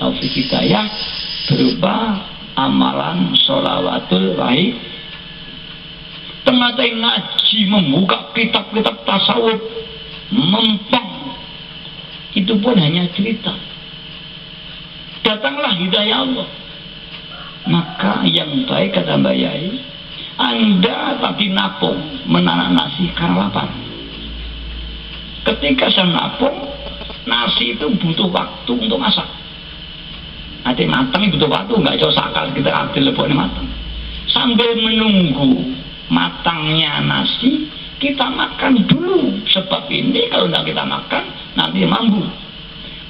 taufik hidayah berupa amalan sholawatul wahid. Tengah-tengah ngaji, membuka kitab-kitab tasawuf, mempeng, itu pun hanya cerita. Datanglah hidayah Allah. Maka yang baik kata Mbak Yai, Anda tadi napung menanak nasi karena lapar. Ketika saya napung, nasi itu butuh waktu untuk masak. Nanti matang butuh waktu, nggak jauh sakal kita ambil leboknya matang. Sambil menunggu matangnya nasi, kita makan dulu. Sebab ini kalau tidak kita makan, nanti mampu.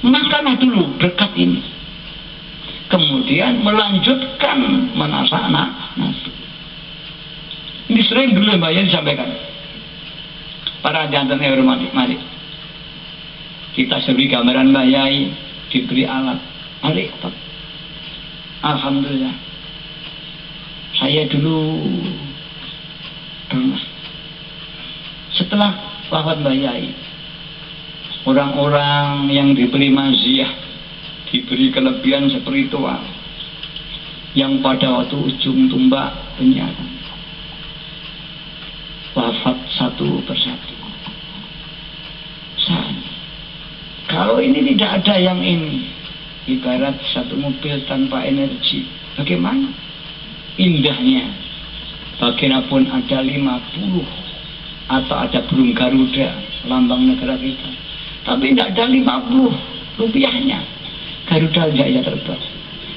Makanlah dulu dekat ini. Kemudian melanjutkan menasak nasi. Ini sering dulu Mbak Yai disampaikan. Para jantan yang hormati, mari kita beri gambaran Mbak Yai, diberi alat. Mari, alhamdulillah. Saya dulu pernah setelah wafat Mbak Yai, orang-orang yang diberi maziah, diberi kelebihan spiritual, yang pada waktu ujung tombak penjara wafat satu persatu. Kalau ini tidak ada yang ini, ibarat satu mobil tanpa energi, bagaimana indahnya? Bagaimanapun ada 50 atau ada burung Garuda, lambang negara kita, tapi tidak ada 50 rupiahnya Garuda Jaya terbang.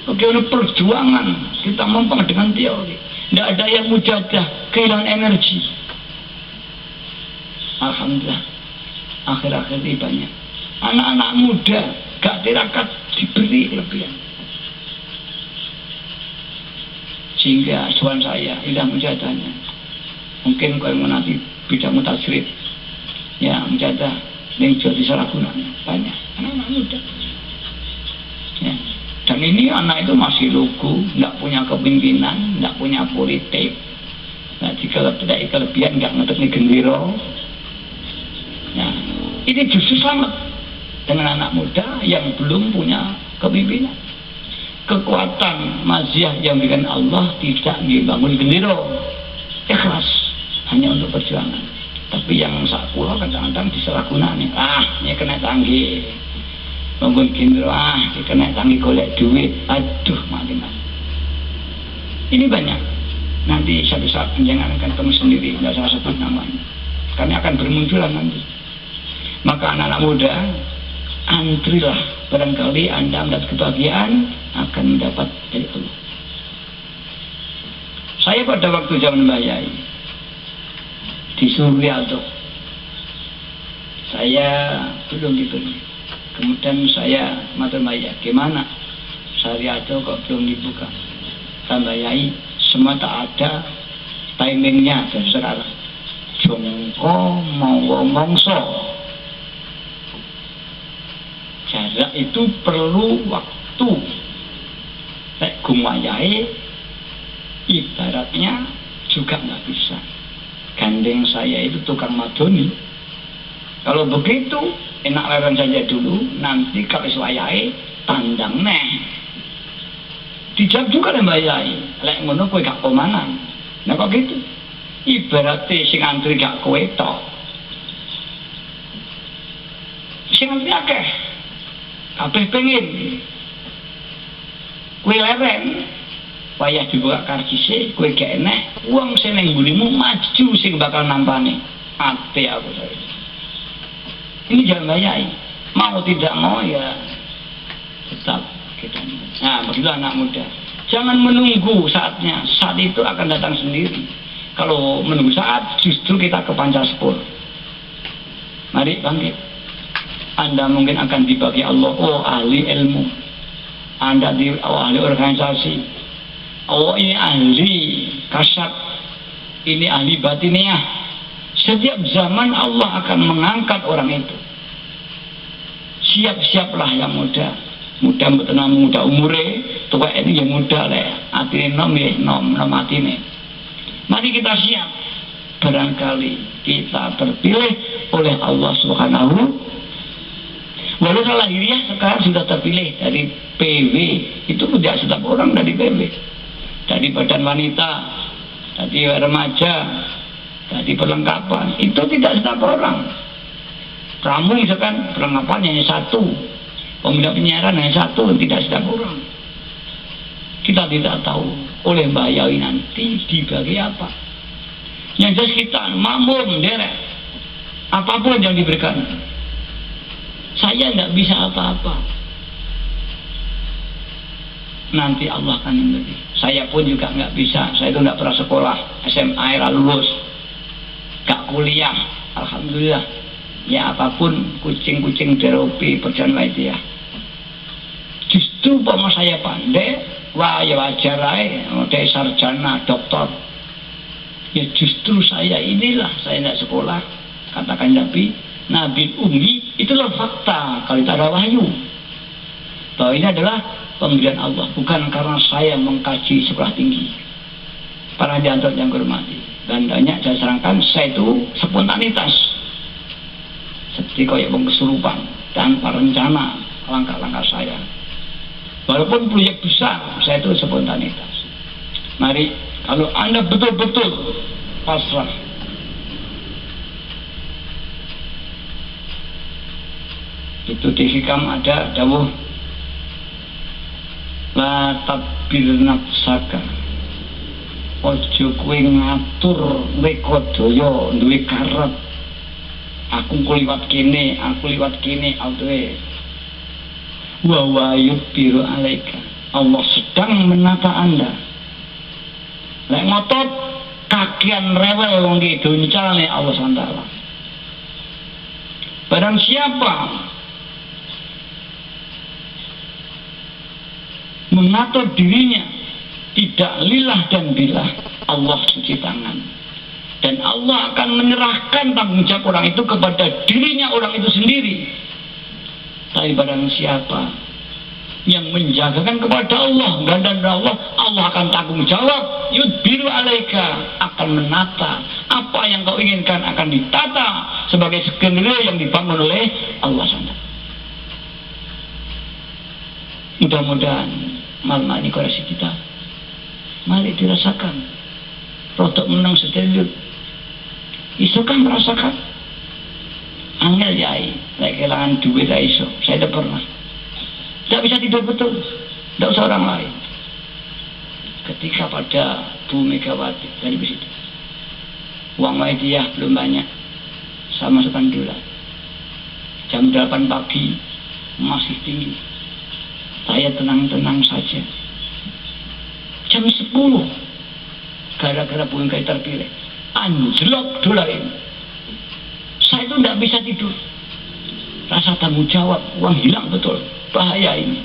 Bagaimana perjuangan kita mempeng dengan teori, tidak ada yang mujadah, kehilangan energi. Alhamdulillah, akhir-akhir ini banyak anak-anak muda gak tirakat diberi kelebihan. Sehingga suan saya ilah mujadahnya, mungkin kalau nanti bidang mutasrif ya mujadah yang jadi salah gunanya banyak anak-anak muda ya. Dan ini anak itu masih lugu, tidak punya kepimpinan, tidak punya politik. Nah, jika tidak kelebihan nggak ngerti gendero ya, ini justru selamat dengan anak muda yang belum punya kepimpinan. Kekuatan maziah yang diberikan Allah tidak dibangun gendero, ikhlas hanya untuk perjuangan. Tapi yang sakula kadang-kadang disalahgunani, ini kena tanggi bangun gendero, kena tanggi golek duit, aduh mati-mati. Ini banyak. Nanti satu saat penjangan akan ketemu sendiri, tidak saya sebut namanya, karena akan bermunculan nanti. Maka anak-anak muda, antrilah, barangkali Anda mendapat kebahagiaan akan mendapat dari Allah. Saya pada waktu zaman Mbak Yai di Suryado, saya belum diberi. Kemudian saya matur Mbak Yai, gimana Suryado kok belum dibuka? Mbak Yai, semua tak ada timingnya dari sekarang. Jongko mau mongso, jarak itu perlu waktu. Nek gumayai ibaratnya juga nggak bisa. Gandeng saya itu tukang madoni. Kalau begitu enak leren saja dulu, nanti kalau swayai tandang neh. Dijawab juga oleh Mbak Yai, lek ngono kowe gak komanan. Nah kok gitu? Ibaratnya sing antri gak kowe tok. Sing antri akeh. Kabeh pengen kowe leren, wayah dibuka karcise, kowe gak enek, wong sing ning mburimu maju sing bakal nampani. Ate aku saya. Ini jangan Mbak Yai. Mau tidak mau ya tetap kita. Nah, begitu anak muda. Jangan menunggu saatnya. Saat itu akan datang sendiri. Kalau menunggu saat, justru kita ke Pancaspur. Mari bangkit. Anda mungkin akan dibagi Allah, oh ahli ilmu. Anda ahli organisasi. Oh ini ahli kasat. Ini ahli batiniah. Setiap zaman Allah akan mengangkat orang itu. Siap-siaplah yang muda. Muda betul muda umure, tua ini yang muda lah. Atine nom atine. Mari kita siap. Barangkali kita terpilih oleh Allah Subhanahu Walaupun lahiriah sekarang sudah terpilih dari PW, itu tidak setiap orang dari PW, dari badan wanita, dari remaja, dari perlengkapan, itu tidak setiap orang. Pramu misalkan perlengkapan hanya satu, pemuda penyiaran hanya satu, tidak setiap orang. Kita tidak tahu oleh Mbah Yawi nanti dibagi apa. Yang jelas kita makmum derek apapun yang diberikan. Saya tidak bisa apa-apa. Nanti Allah akan memberi. Saya pun juga nggak bisa. Saya itu nggak pernah sekolah SMA lulus, nggak kuliah. Alhamdulillah. Ya apapun kucing-kucing terapi perjalanan itu ya. Justru bahwa saya pandai, wah ya wajar aja, dari sarjana, doktor. Ya justru saya inilah, saya tidak sekolah. Katakan Nabi Ummi, itulah fakta kalau itu ada wahyu. Bahwa ini adalah pemberian Allah, bukan karena saya mengkaji sekolah tinggi. Para jantut yang hormati. Dan banyak saya sarankan, saya itu spontanitas. Seperti kayak kesurupan, tanpa rencana langkah-langkah saya. Walaupun proyek besar, saya itu spontanitas. Mari, kalau Anda betul-betul pasrah, itu di hikam ada dawuh la tabir nafsaka, ojo kowe ngatur wekodaya duwe karep aku liwat kene autoe wa yudbiru alaika, Allah sedang menata Anda. Lek ngotot kakian rewel wong iki duncalne Allah SWT. Barang siapa mengatur dirinya tidak lillah dan billah, Allah cuci tangan, dan Allah akan menyerahkan tanggung jawab orang itu kepada dirinya orang itu sendiri. Tapi barang siapa yang menjagakan kepada Allah dan Allah, Allah akan tanggung jawab. Yudbiru alaika, akan menata apa yang kau inginkan, akan ditata sebagai skenario yang dibangun oleh Allah SWT. Mudah-mudahan malam ini koreksi kita, mari dirasakan produk menang setriliun. Isukah merasakan angel yai lagi kehilangan duit iso, saya tidak pernah, tidak bisa tidur betul, tidak usah orang lain. Ketika pada Bu Megawati dari situ, uang wadiah belum banyak, saya masukkan dolar jam 8 pagi masih tinggi, saya tenang-tenang saja. Jam 10 gara-gara Bu Megawati terpilih, anjlok dolar ini. Saya itu tidak bisa tidur, rasa tanggung jawab, uang hilang betul, bahaya ini.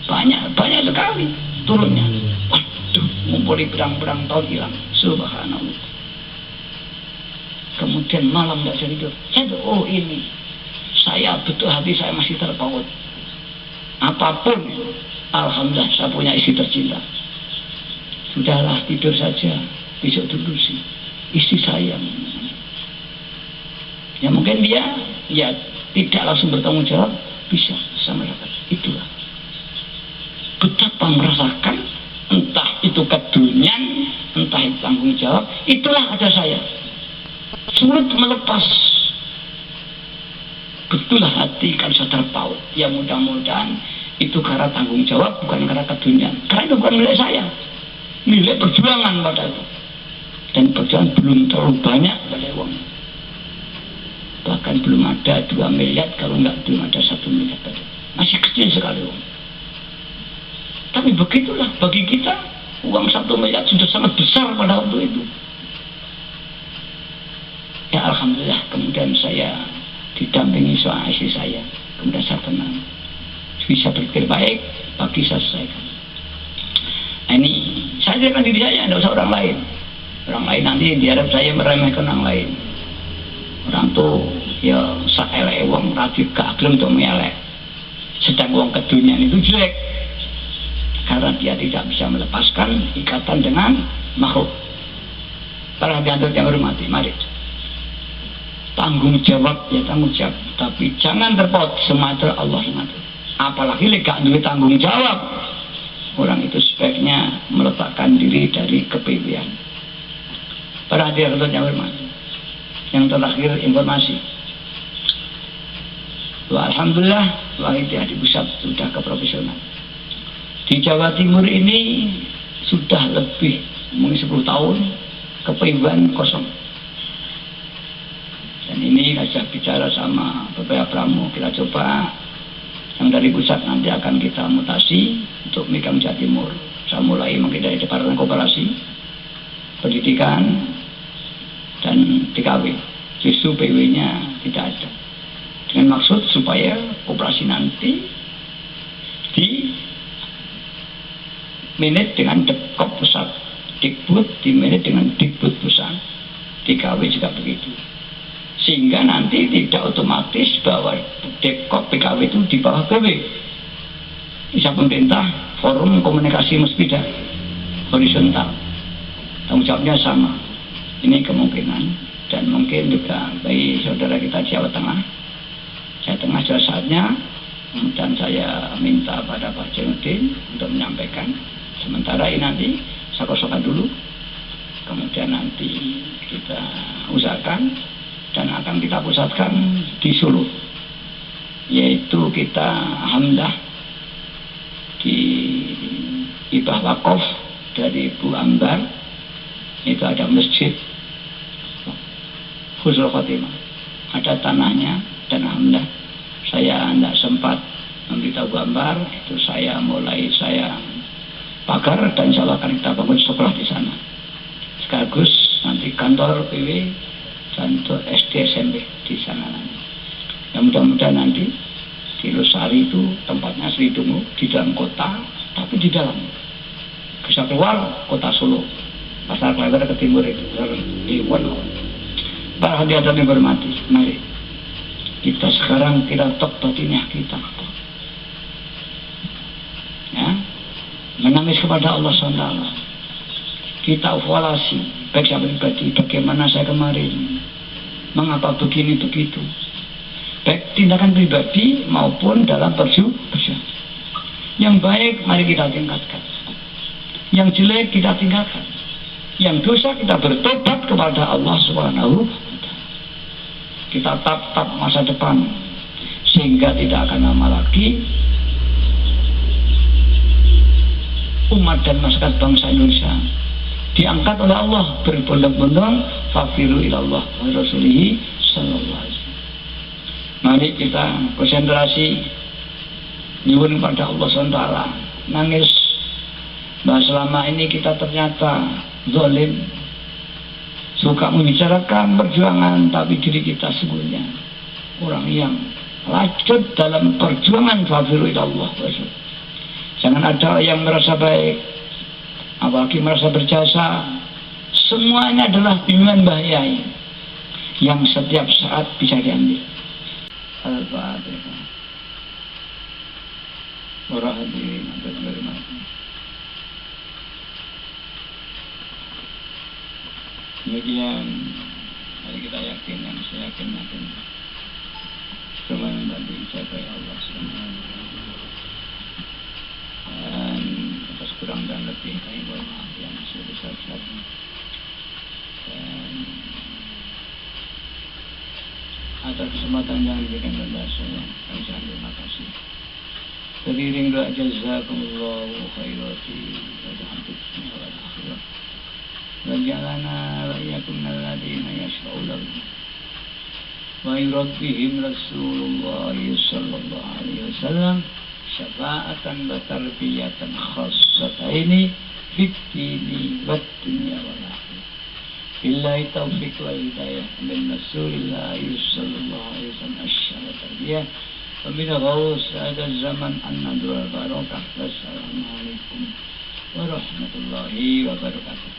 Banyak sekali turunnya. Waduh, ngumpuli berang-berang tahun hilang, subhanallah. Kemudian malam tidak bisa tidur. Oh ini, saya betul hati saya masih terpaut. Apapun, alhamdulillah saya punya istri tercinta. Sudahlah tidur saja, besok dulu sih istri saya. Ya mungkin dia ya tidak langsung bertanggung jawab, bisa sama rakyat. Itulah betapa merasakan, entah itu kedunian, entah itu tanggung jawab. Itulah ada saya, sulit melepas. Betullah hati kalau sudah terpaut. Ya mudah-mudahan itu karena tanggung jawab, bukan karena kedunian. Karena itu bukan milik saya, milik perjuangan pada itu. Dan perjuangan belum terlalu banyak pada uang. Bahkan belum ada 2 miliar, kalau enggak belum ada 1 miliar tadi. Masih kecil sekali uang. Tapi begitulah bagi kita, uang 1 miliar sudah sangat besar pada waktu itu. Ya alhamdulillah, kemudian saya didampingi soal istri saya, kemudian saya tenang, bisa berpikir baik, bagi saya selesaikan. Ini saya dengan diri saya, tidak usah orang lain. Orang lain nanti diharap saya meremehkan orang lain. Orang tuh ya saelek wong radit gak gelem untuk melek. Sedang wong kedunian itu jelek karena dia tidak bisa melepaskan ikatan dengan makhluk. Para hadirin yang hormati, mari tanggung jawab ya tanggung jawab, tapi jangan terpaut semata Allah yang ngatur. Apalagi gak duwe tanggung jawab, orang itu sebaiknya meletakkan diri dari kepewean. Para hadirin yang hormat, yang terakhir informasi. Alhamdulillah Wahidiyah di pusat sudah ke profesional. Di Jawa Timur ini sudah lebih mungkin 10 tahun kepewean kosong. Dan ini saya bicara sama beberapa pramu, kita coba yang dari pusat nanti akan kita mutasi untuk megang Jawa Timur. Saya mulai mungkin dari Departemen Koperasi, Pendidikan, dan TKW. Justru PW-nya tidak ada. Dengan maksud supaya koperasi nanti di manage dengan Depkop pusat, Dikbud di manage dengan Dikbud pusat, TKW juga begitu. Sehingga nanti tidak otomatis bahwa Depkop PKW itu di bawah PW. Bisa pemerintah, forum komunikasi musbidah, horizontal, tanggung jawabnya sama. Ini kemungkinan, dan mungkin juga bagi saudara kita Jawa Tengah sudah saatnya, dan saya minta pada Pak Jainuddin untuk menyampaikan. Sementara ini nanti saya kosongkan dulu, kemudian nanti kita usahakan dan akan kita pusatkan di Solo, yaitu kita alhamdulillah di hibah wakaf dari Bu Ambar, itu ada masjid Husnul Khotimah, ada tanahnya, dan alhamdulillah saya tidak sempat memberitahu Bu Ambar, itu saya pagar, dan insya Allah akan kita bangun sekolah di sana, sekaligus nanti kantor PW dan untuk SD SMP di sana nanti. Ya mudah-mudahan nanti di Losari itu tempatnya Sri Dungu di dalam kota, tapi di dalam bisa keluar kota Solo, Pasar Klewer ke timur itu di Wono. Para hadirin yang berhormati, mari kita sekarang kita tok batinnya kita, ya, menangis kepada Allah SWT. Kita evaluasi baik saya pribadi, bagaimana saya kemarin, mengapa begini begitu, baik tindakan pribadi maupun dalam perjuangan. Yang baik mari kita tingkatkan, yang jelek kita tinggalkan, yang dosa kita bertobat kepada Allah Subhanahu. Kita tatap masa depan sehingga tidak akan lama lagi umat dan masyarakat bangsa Indonesia diangkat oleh Allah berbondong-bondong, fafiru ilallah wa rasulihi sallallahu alaihi wasallam. Mari kita konsentrasi nyuwun pada Allah SWT, nangis bahwa selama ini kita ternyata zalim, suka membicarakan perjuangan, tapi diri kita sebenarnya orang yang lanjut dalam perjuangan fafiru ilallah. Jangan ada yang merasa baik, apalagi merasa berjasa. Semuanya adalah bimbingan bahaya yang setiap saat bisa diambil. Al-Fatihah. Para hadirin yang berhormat, kemudian mari kita yakin, yang saya yakin semua yang tadi dicapai Allah SWT. Dan atas kurang dan lebih kami mohon maaf yang sebesar-besarnya. Dan atas kesempatan yang diberikan kepada saya, kami sangat terima kasih. Beriring doa jazakumullahu khairati wa bihamdihi wa akhirah. Wa jalana wa iyyakum alladhina yashfa'u wa yurabbihim Rasulullah sallallahu alaihi wasallam syafa'atan wa tarbiyatan khassataini fid dini wad dunya wal akhirah. Billahi taufiq wal hidayah min Rasulillah sallallahu alaihi wasallam asyara tarbiyah wa min ghaus hadha zaman an-nadru al barakah. Wassalamualaikum warahmatullahi wabarakatuh.